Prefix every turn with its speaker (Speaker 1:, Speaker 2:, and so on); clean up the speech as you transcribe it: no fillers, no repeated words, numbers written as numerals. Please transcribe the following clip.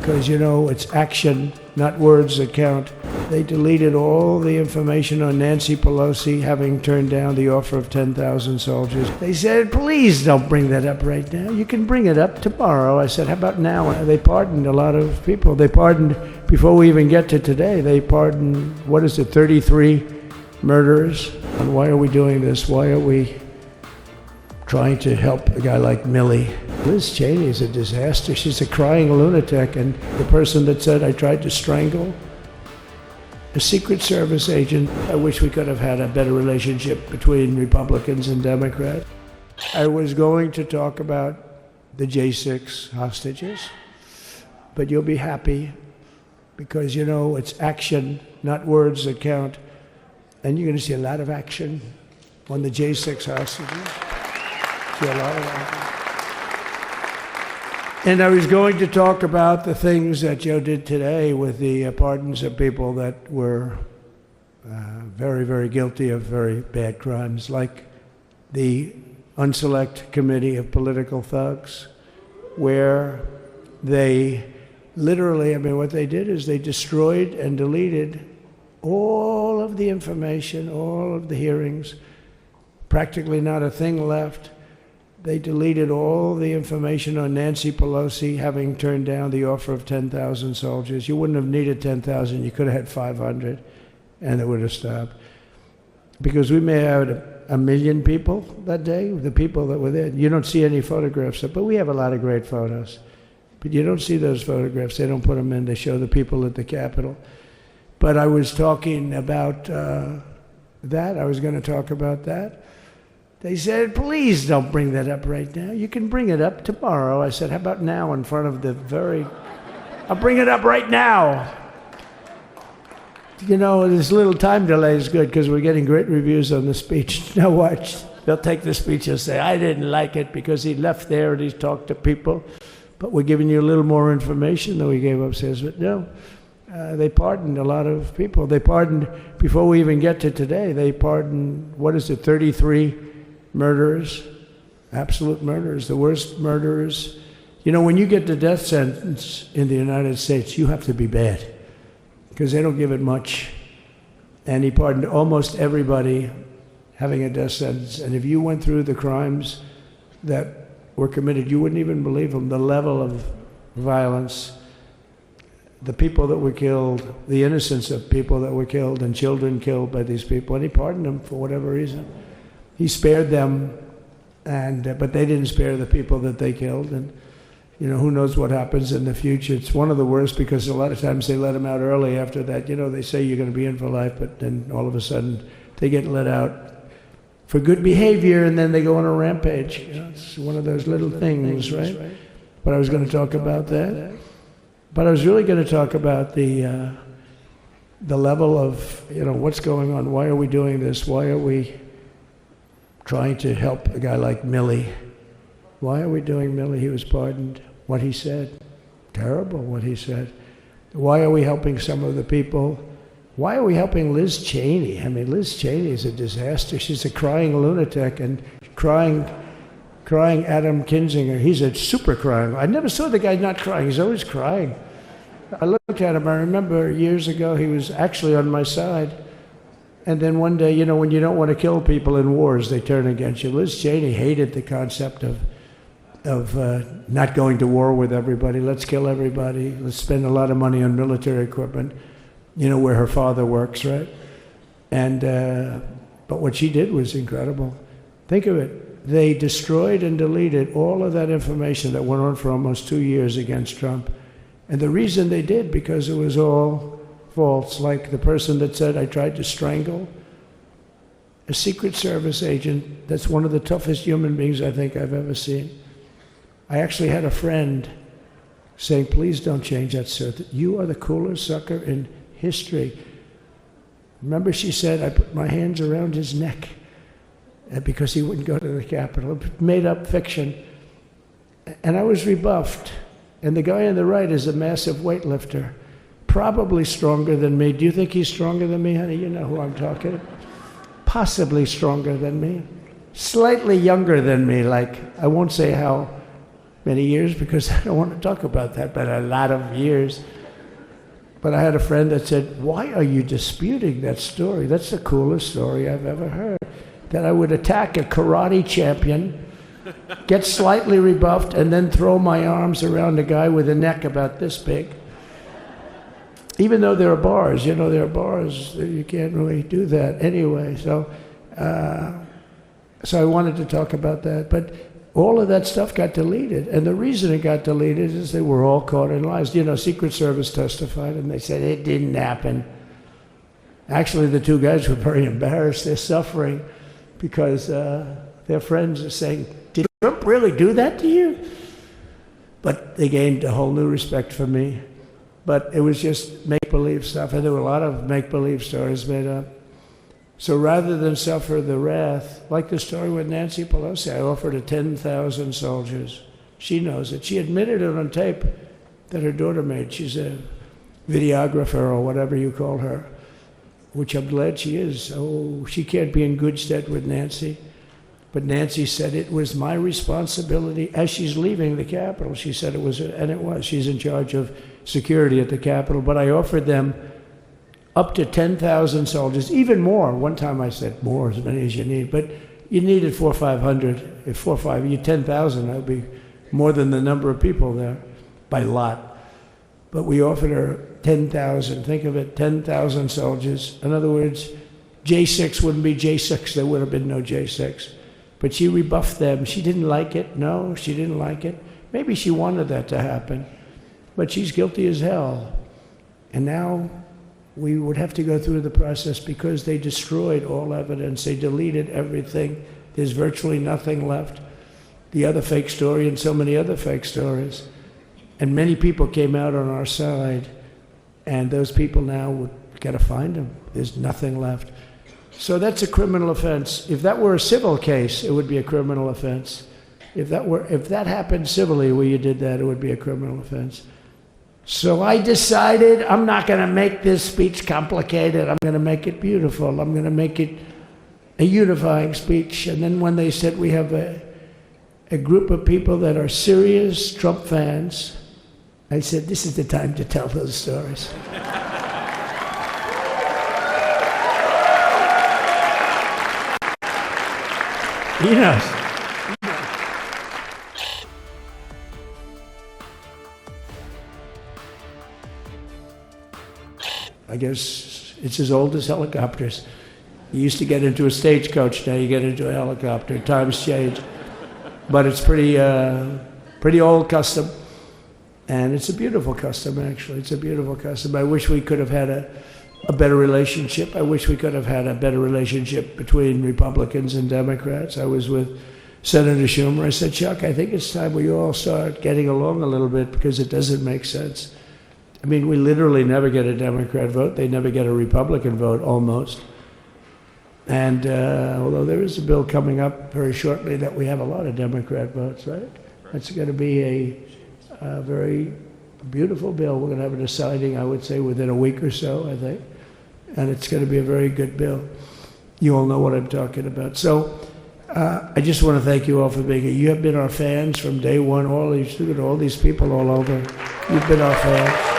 Speaker 1: because, it's action, not words that count. They deleted all the information on Nancy Pelosi having turned down the offer of 10,000 soldiers. They said, please don't bring that up right now. You can bring it up tomorrow. I said, how about now? They pardoned a lot of people. They pardoned, before we even get to today, they pardoned, 33 murderers. And why are we doing this? Why are we trying to help a guy like Millie? Liz Cheney is a disaster. She's a crying lunatic, and the person that said I tried to strangle a Secret Service agent. I wish we could have had a better relationship between Republicans and Democrats. I was going to talk about the J6 hostages, but you'll be happy because, it's action, not words that count. And you're going to see a lot of action on the J6 hostages. See a lot of action. And I was going to talk about the things that Joe did today with the pardons of people that were very, very guilty of very bad crimes, like the Unselect Committee of Political Thugs, where they literally, what they did is they destroyed and deleted all of the information, all of the hearings, practically not a thing left. They deleted all the information on Nancy Pelosi having turned down the offer of 10,000 soldiers. You wouldn't have needed 10,000. You could have had 500, and it would have stopped. Because we may have had 1 million people that day, the people that were there. You don't see any photographs, but we have a lot of great photos. But you don't see those photographs. They don't put them in. They show the people at the Capitol. But I was talking about that. I was going to talk about that. They said, please don't bring that up right now. You can bring it up tomorrow. I said, how about now in front of I'll bring it up right now. This little time delay is good because we're getting great reviews on the speech. Now watch. They'll take the speech and say, I didn't like it because he left there and he talked to people. But we're giving you a little more information than we gave upstairs. But no, they pardoned a lot of people. They pardoned, before we even get to today, they pardoned, 33 murderers, absolute murderers, the worst murderers. When you get the death sentence in the United States, you have to be bad because they don't give it much. And he pardoned almost everybody having a death sentence. And if you went through the crimes that were committed, you wouldn't even believe them. The level of violence, the people that were killed, the innocence of people that were killed and children killed by these people. And he pardoned them for whatever reason. He spared them, but they didn't spare the people that they killed. And, who knows what happens in the future. It's one of the worst because a lot of times they let them out early after that. They say you're going to be in for life, but then all of a sudden they get let out for good behavior and then they go on a rampage. It's one of those little things, right? But I was going to talk about that. But I was really going to talk about the level of, what's going on. Why are we doing this? Why are we trying to help a guy like Millie? Why are we doing Millie? He was pardoned. What he said, terrible what he said. Why are we helping some of the people? Why are we helping Liz Cheney? Liz Cheney is a disaster. She's a crying lunatic and crying Adam Kinzinger. He's a super crying. I never saw the guy not crying. He's always crying. I looked at him. I remember years ago he was actually on my side. And then one day, when you don't want to kill people in wars, they turn against you. Liz Cheney hated the concept of not going to war with everybody. Let's kill everybody. Let's spend a lot of money on military equipment, where her father works, right? And but what she did was incredible. Think of it. They destroyed and deleted all of that information that went on for almost 2 years against Trump. And the reason they did, because it was all false, like the person that said I tried to strangle a Secret Service agent. That's one of the toughest human beings I think I've ever seen. I actually had a friend saying, please don't change that, sir. You are the coolest sucker in history. Remember she said, I put my hands around his neck because he wouldn't go to the Capitol. Made up fiction. And I was rebuffed. And the guy on the right is a massive weightlifter, probably stronger than me. Do you think he's stronger than me, honey? You know who I'm talking about. Possibly stronger than me. Slightly younger than me, like, I won't say how, many years because I don't want to talk about that, but a lot of years. But I had a friend that said, why are you disputing that story? That's the coolest story I've ever heard. That I would attack a karate champion, get slightly rebuffed, and then throw my arms around a guy with a neck about this big. Even though there are bars, there are bars, you can't really do that anyway. So I wanted to talk about that. But all of that stuff got deleted. And the reason it got deleted is they were all caught in lies. Secret Service testified, and they said it didn't happen. Actually, the two guys were very embarrassed. They're suffering because their friends are saying, did Trump really do that to you? But they gained a whole new respect for me. But it was just make-believe stuff, and there were a lot of make-believe stories made up. So rather than suffer the wrath, like the story with Nancy Pelosi, I offered her 10,000 soldiers. She knows it. She admitted it on tape that her daughter made. She's a videographer or whatever you call her, which I'm glad she is. Oh, she can't be in good stead with Nancy. But Nancy said it was my responsibility as she's leaving the Capitol. She said it was, and it was. She's in charge of security at the Capitol. But I offered them up to 10,000 soldiers, even more. One time I said more, as many as you need. But you needed 400 or 500. If 4 or 5, you 10,000, that would be more than the number of people there by lot. But we offered her 10,000. Think of it, 10,000 soldiers. In other words, J6 wouldn't be J6. There would have been no J6. But she rebuffed them. She didn't like it. No, she didn't like it. Maybe she wanted that to happen. But she's guilty as hell. And now we would have to go through the process because they destroyed all evidence. They deleted everything. There's virtually nothing left. The other fake story and so many other fake stories. And many people came out on our side. And those people now, we've got to find them. There's nothing left. So that's a criminal offense. If that were a civil case, it would be a criminal offense. If that happened civilly where you did that, it would be a criminal offense. So I decided I'm not going to make this speech complicated. I'm going to make it beautiful. I'm going to make it a unifying speech. And then when they said we have a group of people that are serious Trump fans, I said, this is the time to tell those stories. He knows. I guess it's as old as helicopters. You used to get into a stagecoach, now you get into a helicopter. Times change. But it's pretty old custom. And it's a beautiful custom, actually. It's a beautiful custom. I wish we could have had a better relationship. I wish we could have had a better relationship between Republicans and Democrats. I was with Senator Schumer. I said, Chuck, I think it's time we all start getting along a little bit because it doesn't make sense. I mean, we literally never get a Democrat vote. They never get a Republican vote, almost. And although there is a bill coming up very shortly that we have a lot of Democrat votes, right? It's going to be a very beautiful bill. We're going to have a deciding, I would say, within a week or so, I think. And it's going to be a very good bill. You all know what I'm talking about. So I just want to thank you all for being here. You have been our fans from day one, all these people all over. You've been our fans.